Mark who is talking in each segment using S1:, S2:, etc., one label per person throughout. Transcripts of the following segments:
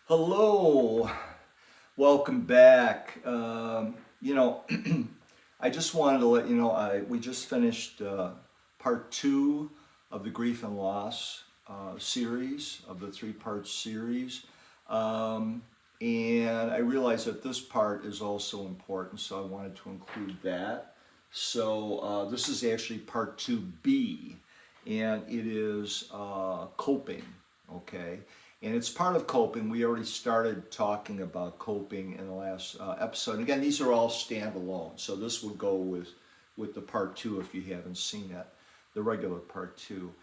S1: Hello, welcome back. I just wanted to let you know we just finished part two of the grief and loss series of the three-part series, and I realized that this part is also important, so I wanted to include that. So this is actually part 2B, and it is coping. Okay. And it's part of coping. We already started talking about coping in the last episode. Again, these are all standalone, so this will go with the part two if you haven't seen it, the regular part two.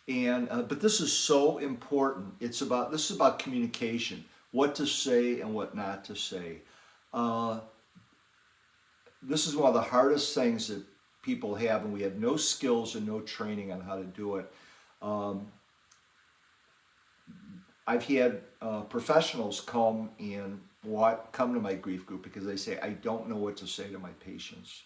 S1: And but this is so important. This is about communication, what to say and what not to say. Uh, this is one of the hardest things that people have, and we have no skills and no training on how to do it. Um, I've had professionals come to my grief group because they say I don't know what to say to my patients,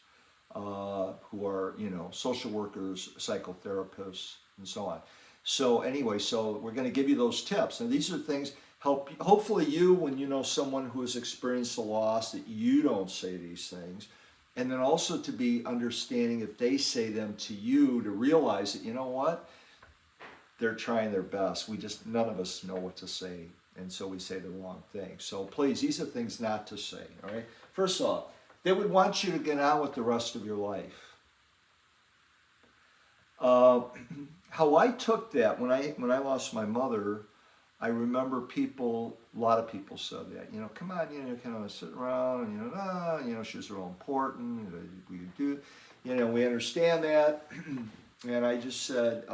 S1: who are social workers, psychotherapists, and so on. So anyway, so we're going to give you those tips, and these are things help. Hopefully, you when you know someone who has experienced a loss, that you don't say these things, and then also to be understanding if they say them to you, to realize that you know what, they're trying their best. None of us know what to say, and so we say the wrong thing. So please, these are things not to say, all right? First off, they would want you to get on with the rest of your life. How I took that, when I lost my mother, I remember a lot of people said that, come on, kind of sit around, and, she was real important, we understand that. And I just said,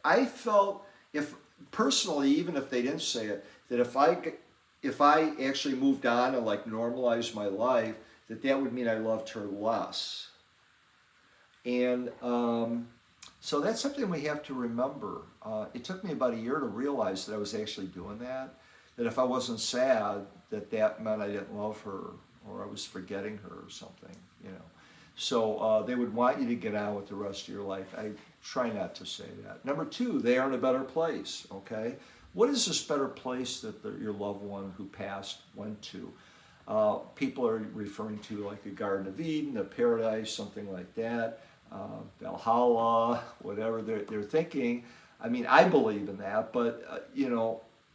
S1: I felt, if personally, even if they didn't say it, that if I actually moved on and like normalized my life, that would mean I loved her less. And so that's something we have to remember. It took me about a year to realize that I was actually doing that. That if I wasn't sad, that meant I didn't love her, or I was forgetting her or something. So they would want you to get on with the rest of your life. I try not to say that. Number two, they are in a better place, okay? What is this better place that your loved one who passed went to? People are referring to like a Garden of Eden, a paradise, something like that, Valhalla, whatever they're thinking. I mean, I believe in that, but,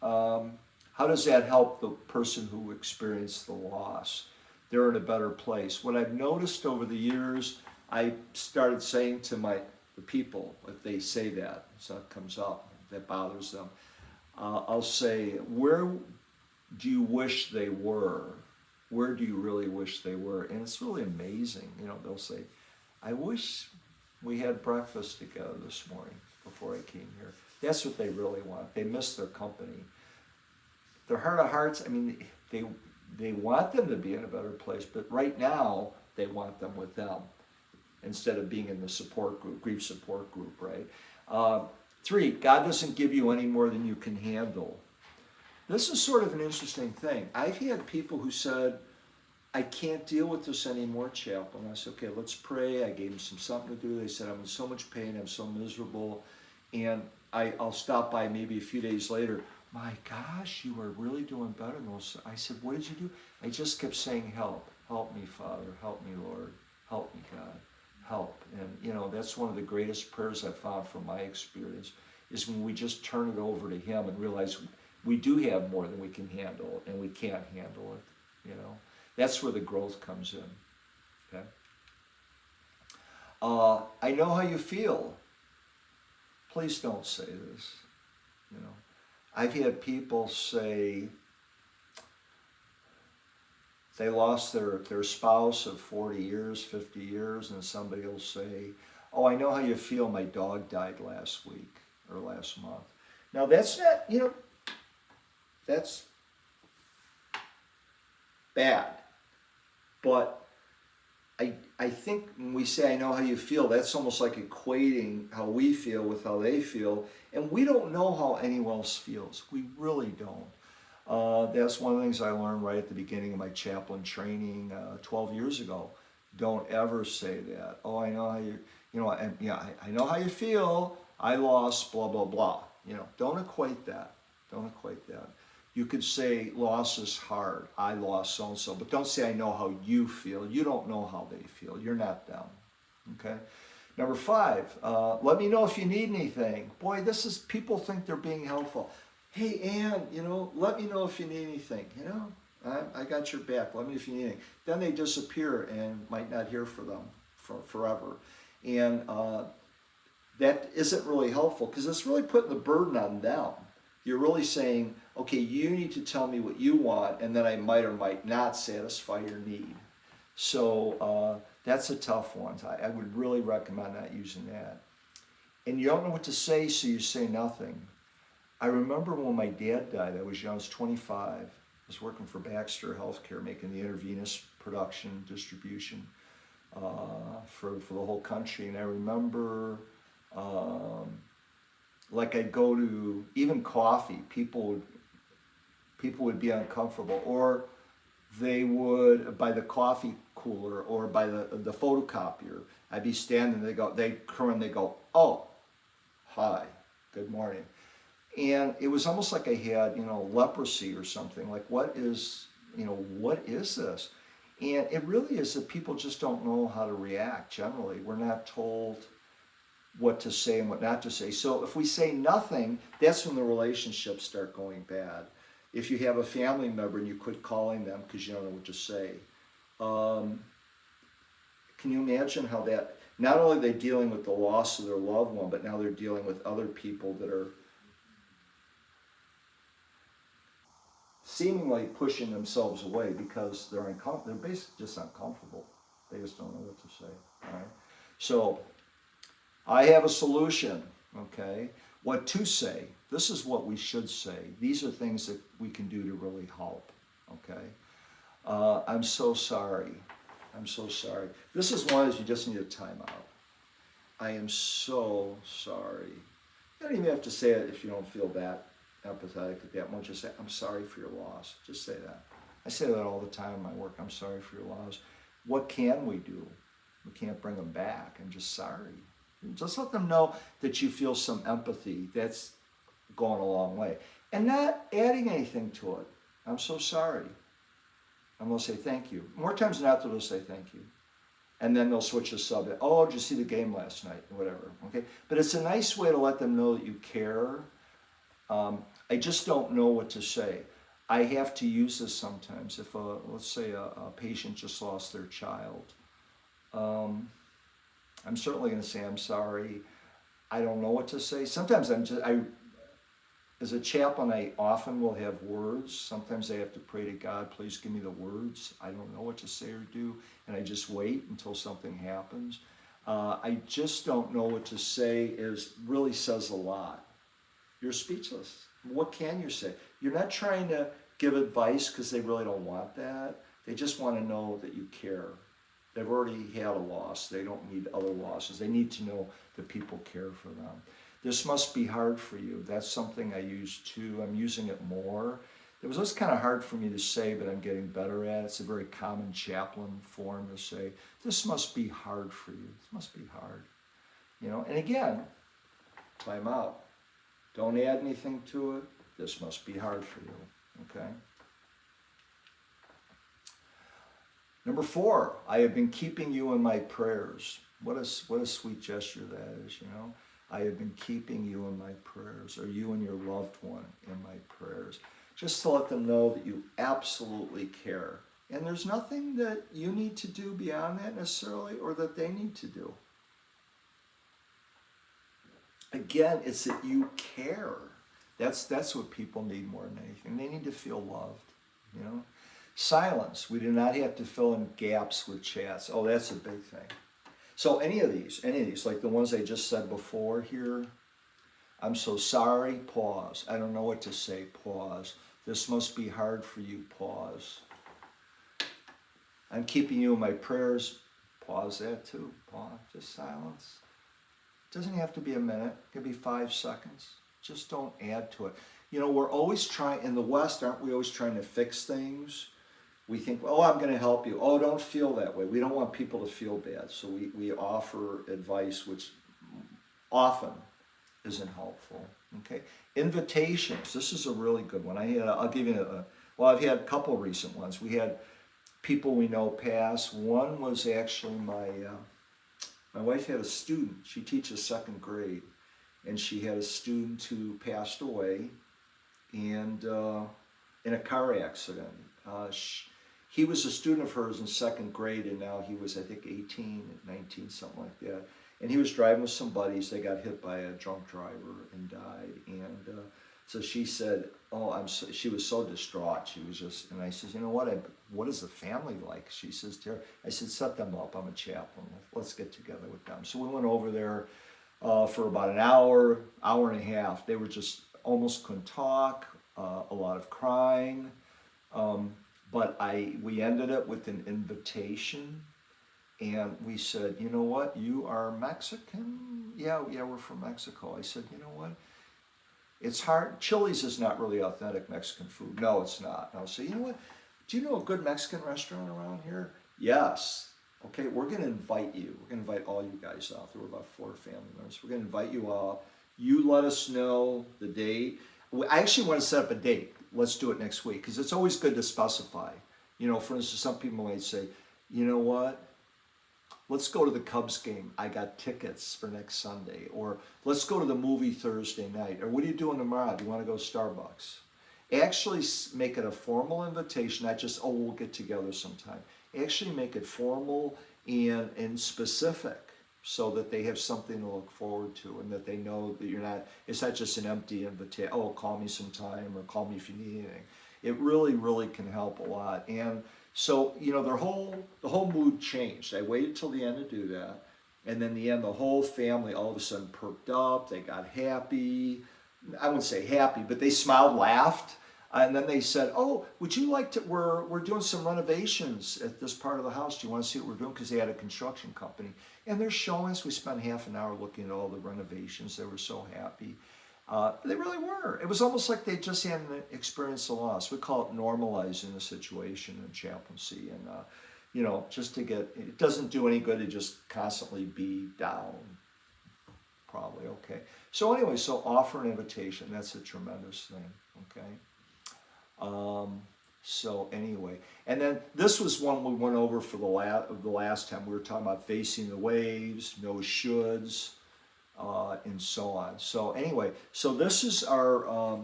S1: how does that help the person who experienced the loss? They're in a better place. What I've noticed over the years, I started saying to the people, if they say that, so it comes up, that bothers them, I'll say, where do you wish they were? Where do you really wish they were? And it's really amazing. They'll say, I wish we had breakfast together this morning before I came here. That's what they really want. They miss their company. Their heart of hearts, I mean, they want them to be in a better place, but right now they want them with them instead of being in the support group, grief support group, right? 3, God doesn't give you any more than you can handle. This is sort of an interesting thing. I've had people who said, I can't deal with this anymore, Chaplain. I said, okay, let's pray. I gave them something to do. They said, I'm in so much pain, I'm so miserable, and I'll stop by maybe a few days later. My gosh, you are really doing better. I said, what did you do? I just kept saying, help. Help me, Father. Help me, Lord. Help me, God. Help. And, that's one of the greatest prayers I've found from my experience, is when we just turn it over to Him and realize we do have more than we can handle, and we can't handle it, That's where the growth comes in, okay? I know how you feel. Please don't say this, I've had people say they lost their spouse of 40 years, 50 years, and somebody will say, oh, I know how you feel, my dog died last week or last month. Now that's not, that's bad. But I think when we say I know how you feel, that's almost like equating how we feel with how they feel. And we don't know how anyone else feels. We really don't. That's one of the things I learned right at the beginning of my chaplain training 12 years ago. Don't ever say that. Oh, I know how I know how you feel. I lost blah, blah, blah. Don't equate that. Don't equate that. You could say loss is hard. I lost so-and-so. But don't say I know how you feel. You don't know how they feel. You're not them. Okay? Number 5, let me know if you need anything. Boy, this is, people think they're being helpful. Hey, Ann, let me know if you need anything. I got your back. Let me know if you need anything. Then they disappear and might not hear from them forever. And that isn't really helpful because it's really putting the burden on them. You're really saying, okay, you need to tell me what you want, and then I might or might not satisfy your need. So that's a tough one. I would really recommend not using that. And you don't know what to say, so you say nothing. I remember when my dad died, I was young, I was 25. I was working for Baxter Healthcare, making the intravenous production, distribution for the whole country. And I remember, like I'd go to, even coffee, people would be uncomfortable, or they would, by the coffee cooler or by the photocopier, I'd be standing, they go, oh, hi, good morning. And it was almost like I had, leprosy or something. Like, what is this? And it really is that people just don't know how to react generally. We're not told what to say and what not to say. So if we say nothing, that's when the relationships start going bad. If you have a family member and you quit calling them because you don't know what to say, can you imagine how that, not only are they dealing with the loss of their loved one, but now they're dealing with other people that are seemingly pushing themselves away because they're basically just uncomfortable. They just don't know what to say. All right. So I have a solution. Okay. What to say. This is what we should say. These are things that we can do to really help. Okay. I'm so sorry. I'm so sorry. This is one is you just need a timeout. I am so sorry. You don't even have to say it if you don't feel that empathetic at that moment. Just say, I'm sorry for your loss. Just say that. I say that all the time in my work. I'm sorry for your loss. What can we do? We can't bring them back. I'm just sorry. Just let them know that you feel some empathy. That's going a long way. And not adding anything to it. I'm so sorry. And they'll say thank you. More times than not, they'll say thank you. And then they'll switch the subject. Oh, did you see the game last night? Or whatever. Okay. But it's a nice way to let them know that you care. I just don't know what to say. I have to use this sometimes. If let's say a patient just lost their child, I'm certainly going to say I'm sorry. I don't know what to say. Sometimes as a chaplain, I often will have words. Sometimes I have to pray to God, please give me the words. I don't know what to say or do, and I just wait until something happens. I just don't know what to say really says a lot. You're speechless. What can you say? You're not trying to give advice because they really don't want that. They just want to know that you care. They've already had a loss. They don't need other losses. They need to know that people care for them. This must be hard for you. That's something I use too. I'm using it more. It was just kind of hard for me to say, but I'm getting better at it. It's a very common chaplain form to say, this must be hard for you. This must be hard. And again, time out. Don't add anything to it. This must be hard for you. Okay? Number 4, I have been keeping you in my prayers. What a sweet gesture that is, I have been keeping you in my prayers, or you and your loved one in my prayers. Just to let them know that you absolutely care. And there's nothing that you need to do beyond that necessarily, or that they need to do. Again, it's that you care. That's what people need more than anything. They need to feel loved, Silence. We do not have to fill in gaps with chats. Oh, that's a big thing. So any of these, like the ones I just said before here, I'm so sorry, pause. I don't know what to say, pause. This must be hard for you, pause. I'm keeping you in my prayers, pause that too, pause, just silence. It doesn't have to be a minute, it could be 5 seconds. Just don't add to it. We're always trying, in the West, aren't we always trying to fix things? We think, oh, I'm going to help you. Oh, don't feel that way. We don't want people to feel bad. So we offer advice, which often isn't helpful. Okay, invitations. This is a really good one. I'll give you well, I've had a couple recent ones. We had people we know pass. One was actually my wife had a student. She teaches second grade, and she had a student who passed away, and in a car accident. He was a student of hers in second grade, and now he was, I think, 18, 19, something like that. And he was driving with some buddies. They got hit by a drunk driver and died. And so she said, "Oh, she was so distraught. She was just." And I said, "You know what? What is the family like?" She says, I said, "Set them up. I'm a chaplain. Let's get together with them." So we went over there for about an hour and a half. They were just almost couldn't talk. A lot of crying. But we ended it with an invitation, and we said, "You know what? You are Mexican?" Yeah, we're from Mexico. I said, "You know what? It's hard. Chili's is not really authentic Mexican food." "No, it's not." And I said, "You know what? Do you know a good Mexican restaurant around here?" "Yes." "Okay, we're going to invite you. We're going to invite all you guys out. There were about 4 family members. We're going to invite you out. You let us know the date." I actually want to set up a date. Let's do it next week, because it's always good to specify. You know, for instance, some people might say, "You know what? Let's go to the Cubs game. I got tickets for next Sunday." Or, "Let's go to the movie Thursday night." Or, "What are you doing tomorrow? Do you want to go to Starbucks?" Actually make it a formal invitation, not just, "Oh, we'll get together sometime." Actually make it formal and specific, so that they have something to look forward to, and that they know that it's not just an empty invitation. "Oh, call me sometime," or "Call me if you need anything." It really, really can help a lot. And so, you know, the whole mood changed. I waited till the end to do that. And then the end, the whole family all of a sudden perked up. They got happy. I wouldn't say happy, but they smiled, laughed. And then they said, "Oh, would you like to, we're doing some renovations at this part of the house. Do you want to see what we're doing?" Because they had a construction company. And they're showing us. We spent half an hour looking at all the renovations. They were so happy. They really were. It was almost like they just hadn't experienced the loss. We call it normalizing the situation in chaplaincy. And, you know, just to it doesn't do any good to just constantly be down. Probably, okay. So anyway, so offer an invitation. That's a tremendous thing, okay? So anyway, and then this was one we went over for the last time. We were talking about facing the waves, no shoulds, and so on. So anyway, so this is our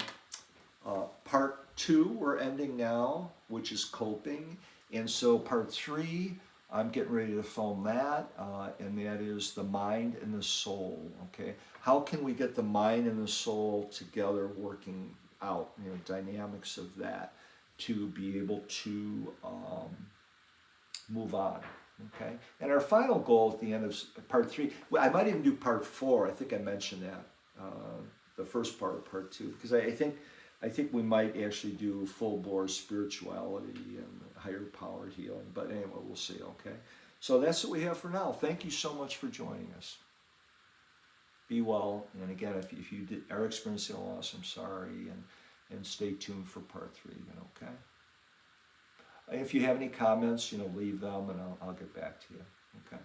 S1: part 2 we're ending now, which is coping. And so part 3, I'm getting ready to film that, and that is the mind and the soul, okay? How can we get the mind and the soul together working out, you know, dynamics of that, to be able to move on, okay? And our final goal at the end of part 3, I might even do part 4. I think I mentioned that, the first part of part 2, because I think we might actually do full-bore spirituality and higher power healing. But anyway, we'll see, okay? So that's what we have for now. Thank you so much for joining us. Be well, and again, if you are experiencing a loss, I'm sorry, and stay tuned for part 3, okay? If you have any comments, leave them, and I'll get back to you, okay?